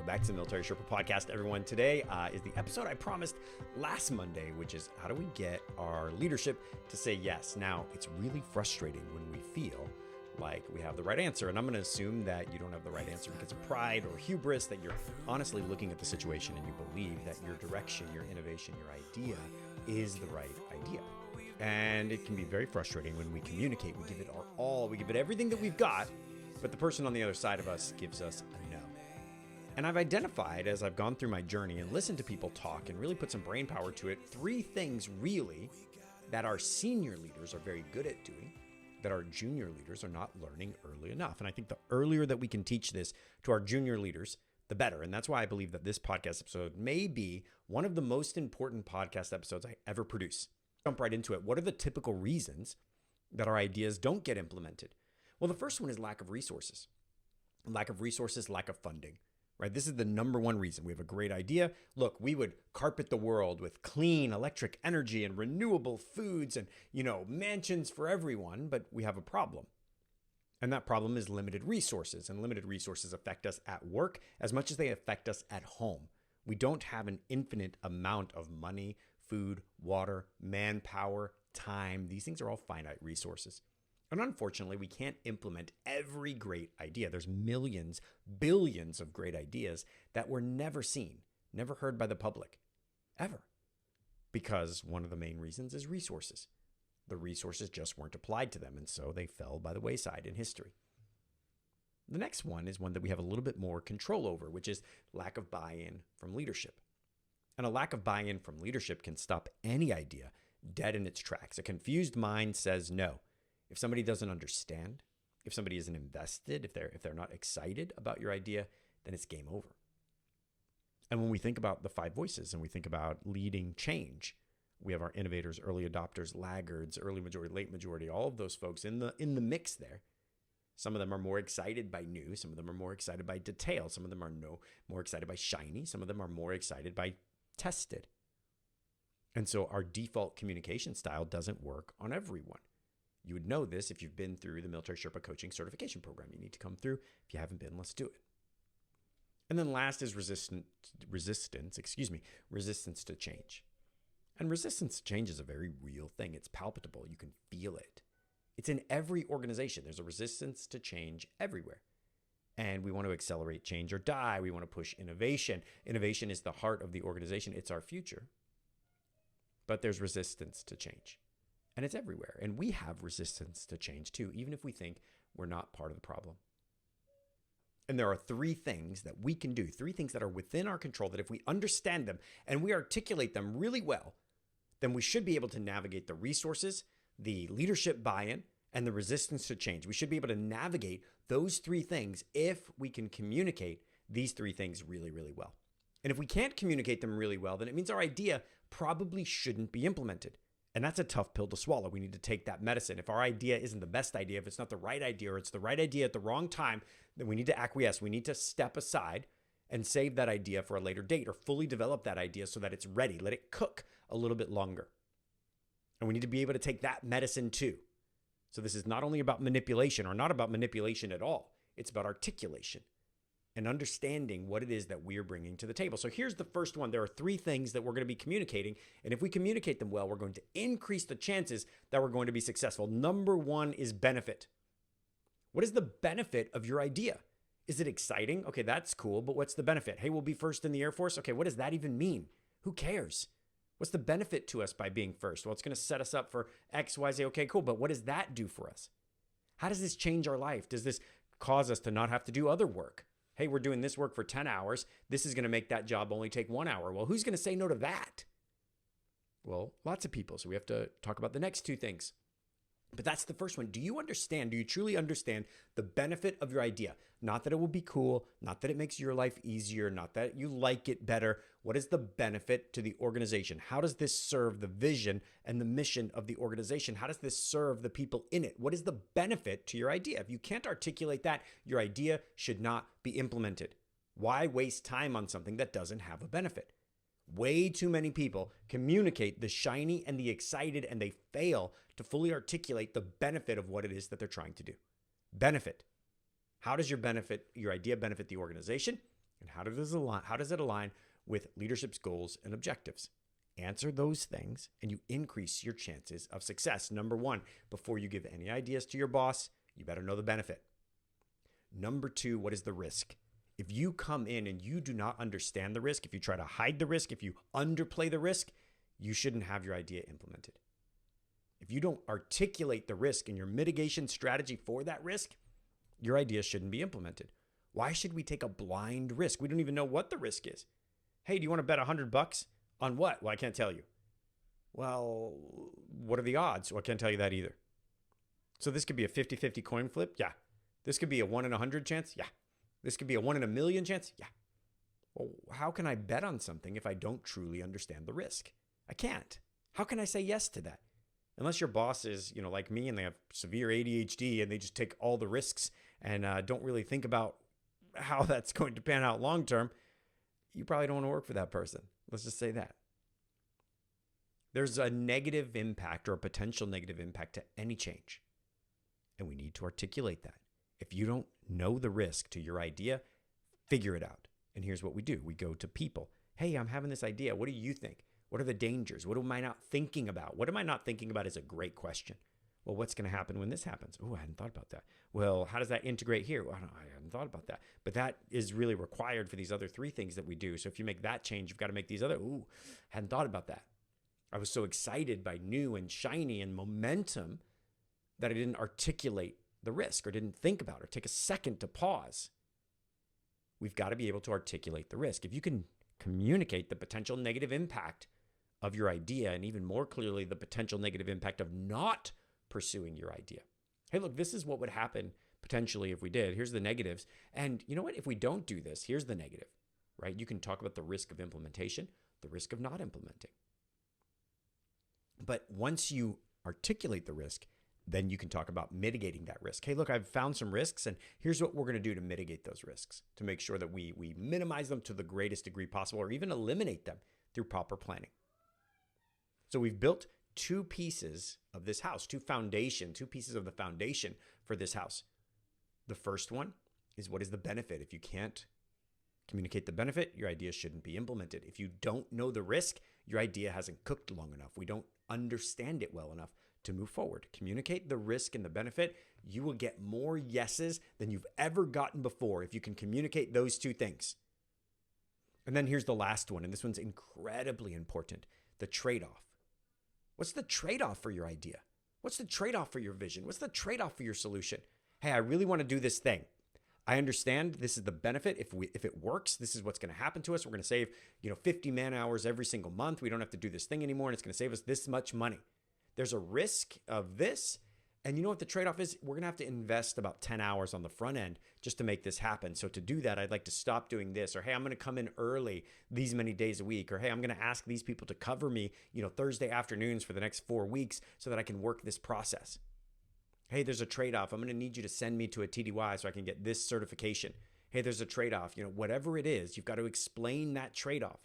Welcome back to the Military Sherpa Podcast, everyone. Today is the episode I promised last Monday, which is how do we get our leadership to say yes? Now, it's really frustrating when we feel like we have the right answer, and I'm going to assume that you don't have the right answer because of pride or hubris, that you're honestly looking at the situation and you believe that your direction, your innovation, your idea is the right idea. And it can be very frustrating when we communicate, we give it our all, we give it everything that we've got, but the person on the other side of us gives us a no. And I've identified, as I've gone through my journey and listened to people talk and really put some brain power to it, 3 things really that our senior leaders are very good at doing that our junior leaders are not learning early enough. And I think the earlier that we can teach this to our junior leaders, the better. And that's why I believe that this podcast episode may be one of the most important podcast episodes I ever produce. Jump right into it. What are the typical reasons that our ideas don't get implemented? Well, the first one is lack of resources. Lack of resources, lack of funding. Right? This is the number one reason. We have a great idea. Look, we would carpet the world with clean electric energy and renewable foods and, mansions for everyone, but we have a problem. And that problem is limited resources, and limited resources affect us at work as much as they affect us at home. We don't have an infinite amount of money, food, water, manpower, time. These things are all finite resources. And unfortunately, we can't implement every great idea. There's millions, billions of great ideas that were never seen, never heard by the public, ever. Because one of the main reasons is resources. The resources just weren't applied to them, and so they fell by the wayside in history. The next one is one that we have a little bit more control over, which is lack of buy-in from leadership. And a lack of buy-in from leadership can stop any idea dead in its tracks. A confused mind says no. If somebody doesn't understand, if somebody isn't invested, if they're not excited about your idea, then it's game over. And when we think about the 5 voices and we think about leading change, we have our innovators, early adopters, laggards, early majority, late majority, all of those folks in the mix there. Some of them are more excited by new, some of them are more excited by detail, some of them are more excited by shiny, some of them are more excited by tested. And so our default communication style doesn't work on everyone. You would know this if you've been through the Military Sherpa Coaching Certification Program. You need to come through. If you haven't been, let's do it. And then last is resistance to change. And resistance to change is a very real thing. It's palpable. You can feel it. It's in every organization. There's a resistance to change everywhere. And we want to accelerate change or die. We want to push innovation. Innovation is the heart of the organization. It's our future. But there's resistance to change. And it's everywhere. And we have resistance to change too, even if we think we're not part of the problem. And there are 3 things that we can do, 3 things that are within our control, that if we understand them and we articulate them really well, then we should be able to navigate the resources, the leadership buy-in, and the resistance to change. We should be able to navigate those 3 things if we can communicate these 3 things really, really well. And if we can't communicate them really well, then it means our idea probably shouldn't be implemented. And that's a tough pill to swallow. We need to take that medicine. If our idea isn't the best idea, if it's not the right idea, or it's the right idea at the wrong time, then we need to acquiesce. We need to step aside and save that idea for a later date, or fully develop that idea so that it's ready. Let it cook a little bit longer. And we need to be able to take that medicine too. So this is not only about manipulation, or not about manipulation at all. It's about articulation and understanding what it is that we're bringing to the table. So here's the first one. There are 3 things that we're going to be communicating. And if we communicate them well, we're going to increase the chances that we're going to be successful. Number 1 is benefit. What is the benefit of your idea? Is it exciting? Okay, that's cool. But what's the benefit? Hey, we'll be first in the Air Force. Okay, what does that even mean? Who cares? What's the benefit to us by being first? Well, it's going to set us up for X, Y, Z. Okay, cool. But what does that do for us? How does this change our life? Does this cause us to not have to do other work? Hey, we're doing this work for 10 hours. This is going to make that job only take 1 hour. Well, who's going to say no to that? Well, lots of people. So we have to talk about the next 2 things. But that's the first one. Do you truly understand the benefit of your idea? Not that it will be cool, not that it makes your life easier, not that you like it better. What is the benefit to the organization? How does this serve the vision and the mission of the organization? How does this serve the people in it? What is the benefit to your idea? If you can't articulate that, your idea should not be implemented. Why waste time on something that doesn't have a benefit? Way too many people communicate the shiny and the excited, and they fail to fully articulate the benefit of what it is that they're trying to do. Benefit. How does your idea benefit the organization? And how does it align with leadership's goals and objectives? Answer those things and you increase your chances of success. Number one, before you give any ideas to your boss, you better know the benefit. Number two, what is the risk? If you come in and you do not understand the risk, if you try to hide the risk, if you underplay the risk, you shouldn't have your idea implemented. If you don't articulate the risk and your mitigation strategy for that risk, your idea shouldn't be implemented. Why should we take a blind risk? We don't even know what the risk is. Hey, do you want to bet $100 on what? Well, I can't tell you. Well, what are the odds? Well, I can't tell you that either. So this could be a 50-50 coin flip. Yeah. This could be a 1 in 100 chance. Yeah. This could be a 1 in a million chance. Yeah. Well, how can I bet on something if I don't truly understand the risk? I can't. How can I say yes to that? Unless your boss is, like me and they have severe ADHD and they just take all the risks and don't really think about how that's going to pan out long term, you probably don't want to work for that person. Let's just say that. There's a negative impact or a potential negative impact to any change. And we need to articulate that. If you don't know the risk to your idea, figure it out. And here's what we do. We go to people. Hey, I'm having this idea. What do you think? What are the dangers? What am I not thinking about? What am I not thinking about is a great question. Well, what's going to happen when this happens? Oh, I hadn't thought about that. Well, how does that integrate here? Well, I hadn't thought about that. But that is really required for these other 3 things that we do. So if you make that change, you've got to make these other, hadn't thought about that. I was so excited by new and shiny and momentum that I didn't articulate the risk or didn't think about it or take a second to pause. We've got to be able to articulate the risk. If you can communicate the potential negative impact of your idea and even more clearly the potential negative impact of not pursuing your idea. Hey, look, this is what would happen potentially if we did. Here's the negatives. And you know what? If we don't do this, here's the negative, right? You can talk about the risk of implementation, the risk of not implementing. But once you articulate the risk, then you can talk about mitigating that risk. Hey, look, I've found some risks, and here's what we're going to do to mitigate those risks, to make sure that we minimize them to the greatest degree possible, or even eliminate them through proper planning. So we've built 2 pieces of this house, 2 pieces of the foundation for this house. The first one is, what is the benefit? If you can't communicate the benefit, your idea shouldn't be implemented. If you don't know the risk, your idea hasn't cooked long enough. We don't understand it well enough to move forward. Communicate the risk and the benefit. You will get more yeses than you've ever gotten before if you can communicate those 2 things. And then here's the last one, and this one's incredibly important, the trade-off. What's the trade-off for your idea? What's the trade-off for your vision? What's the trade-off for your solution? Hey, I really want to do this thing. I understand this is the benefit. If it works, this is what's going to happen to us. We're going to save, 50 man hours every single month. We don't have to do this thing anymore, and it's going to save us this much money. There's a risk of this. And you know what the trade-off is? We're going to have to invest about 10 hours on the front end just to make this happen. So to do that, I'd like to stop doing this. Or, hey, I'm going to come in early these many days a week. Or, hey, I'm going to ask these people to cover me, Thursday afternoons for the next 4 weeks so that I can work this process. Hey, there's a trade-off. I'm going to need you to send me to a TDY so I can get this certification. Hey, there's a trade-off. Whatever it is, you've got to explain that trade-off.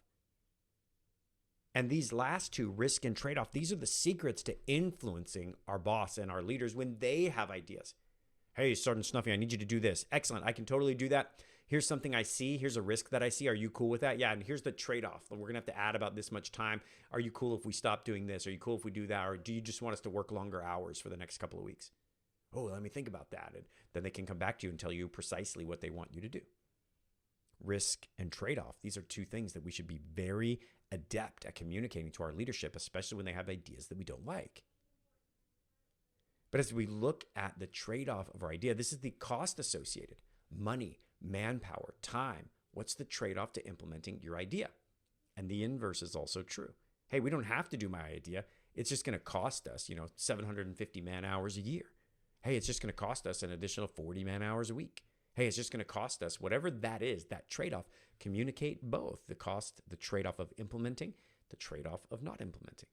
And these last 2, risk and trade-off, these are the secrets to influencing our boss and our leaders when they have ideas. Hey, Sergeant Snuffy, I need you to do this. Excellent. I can totally do that. Here's something I see. Here's a risk that I see. Are you cool with that? Yeah. And here's the trade-off. We're going to have to add about this much time. Are you cool if we stop doing this? Are you cool if we do that? Or do you just want us to work longer hours for the next couple of weeks? Oh, let me think about that. And then they can come back to you and tell you precisely what they want you to do. Risk and trade-off. These are 2 things that we should be very adept at communicating to our leadership, especially when they have ideas that we don't like. But as we look at the trade-off of our idea, this is the cost associated. Money, manpower, time. What's the trade-off to implementing your idea? And the inverse is also true. Hey, we don't have to do my idea. It's just going to cost us, 750 man hours a year. Hey, it's just going to cost us an additional 40 man hours a week. Hey, it's just going to cost us whatever that is, that trade-off. Communicate both, the cost, the trade-off of implementing, the trade-off of not implementing.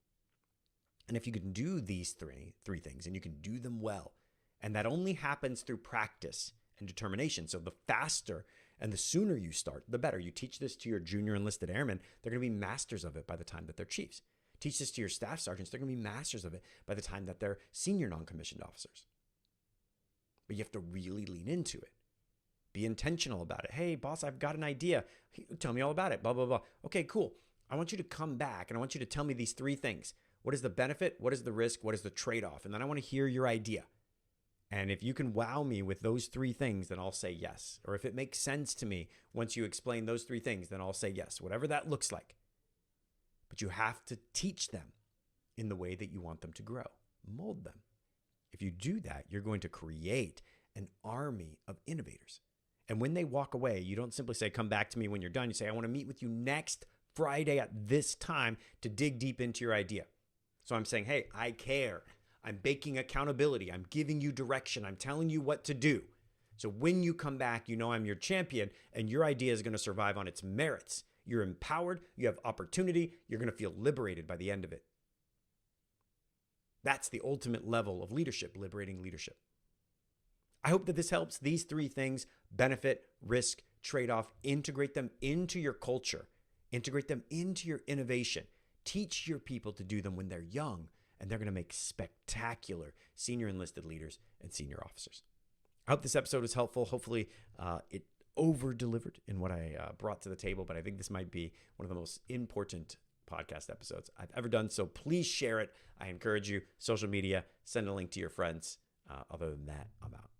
And if you can do these three things and you can do them well, and that only happens through practice and determination. So the faster and the sooner you start, the better. You teach this to your junior enlisted airmen, they're going to be masters of it by the time that they're chiefs. Teach this to your staff sergeants, they're going to be masters of it by the time that they're senior non-commissioned officers. But you have to really lean into it. Be intentional about it. Hey, boss, I've got an idea. Tell me all about it. Blah, blah, blah. Okay, cool. I want you to come back and I want you to tell me these 3 things. What is the benefit? What is the risk? What is the trade-off? And then I want to hear your idea. And if you can wow me with those 3 things, then I'll say yes. Or if it makes sense to me once you explain those 3 things, then I'll say yes, whatever that looks like. But you have to teach them in the way that you want them to grow. Mold them. If you do that, you're going to create an army of innovators. And when they walk away, you don't simply say, come back to me when you're done. You say, I want to meet with you next Friday at this time to dig deep into your idea. So I'm saying, hey, I care. I'm baking accountability. I'm giving you direction. I'm telling you what to do. So when you come back, you know I'm your champion and your idea is going to survive on its merits. You're empowered. You have opportunity. You're going to feel liberated by the end of it. That's the ultimate level of leadership, liberating leadership. I hope that this helps. These 3 things: benefit, risk, trade-off. Integrate them into your culture. Integrate them into your innovation. Teach your people to do them when they're young, and they're going to make spectacular senior enlisted leaders and senior officers. I hope this episode is helpful. Hopefully, it over-delivered in what I brought to the table, but I think this might be one of the most important podcast episodes I've ever done. So please share it. I encourage you. Social media, send a link to your friends. Other than that, I'm out.